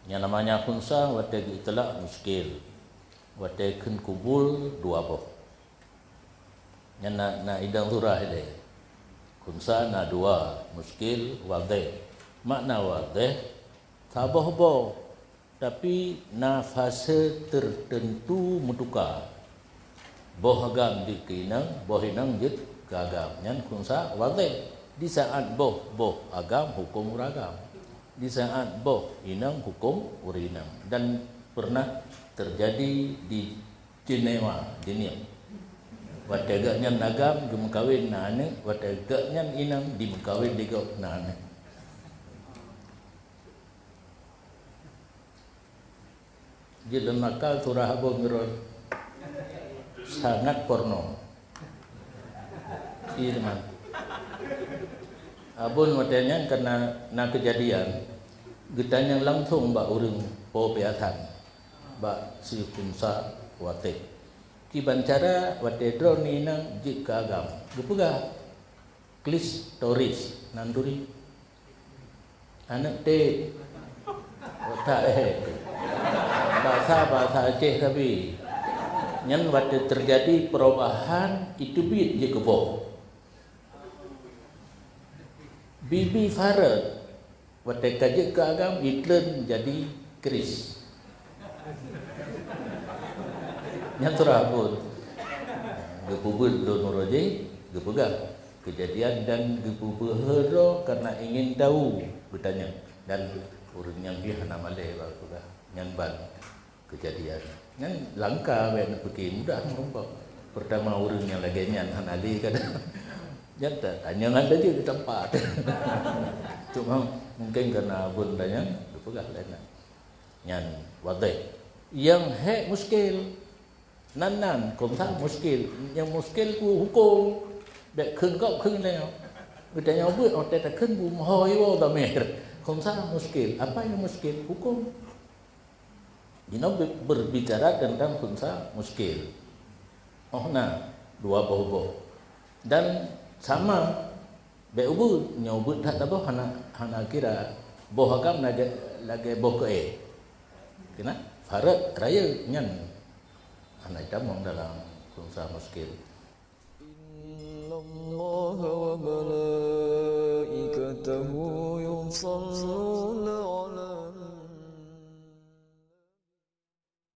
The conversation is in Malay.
Yang namanya khunsa wate itlaq muskil. Wate kun kubul dua boh. Yang na idang surah ini. Khunsa na dua muskil wadih. Makna wadih tabah boh. Tapi na fase tertentu mutuka. Boh agam di kinang, boh inang jid gagam. Yang khunsa wadih. Di saat boh agam hukum uragam. Di saat boh inang hukum urinang. Dan pernah terjadi di Jenewa, Jenewa. Wategaknya agam gemkawin nane, wategaknya inang dimkawin digau nane. Jadi nakal surah Abu Miron sangat porno. Irman. Abun matanya karena na kejadian getanya langsung mbak urang po piatan mbak si kunsa wate ki bancara wate dro ni nang jik agam gepega klis toris nanduri anak te otak bahasa Aceh tapi nyan wate terjadi perubahan itu bit je kebo Bibi Farad wate kajik ke agam itlen jadi keris. Nyantura pun gepubut lo noroje gepegah kejadian dan gepubehero karena ingin tahu bertanya dan urang yang dia namale bagus nyanban kejadian. Nyan langka ben pergi mudah merombak. Pertama urang yang lagi nyan hanali kada Jata tanya ada je di tempat. Cuma mungkin karena abun tanya, pegah lain. Nyan wadai. Yang hek muskil. Nan kumsa muskil. Yang muskil ku hukum. Dek khun kau khun leo. Bertanya abut otak tak khun bu mahoi wo damer. Kumsa muskil. Apa yang muskil? Hukum. Dino berbicara tentang kumsa muskil. Oh nah, dua boh. Dan sama beubu nyobut tak tahu hana kira boh agam lagi boh ke kena farat raya nyan anak damong dalam bangsa muskil. Innallaha wa malaikatahu yusalluna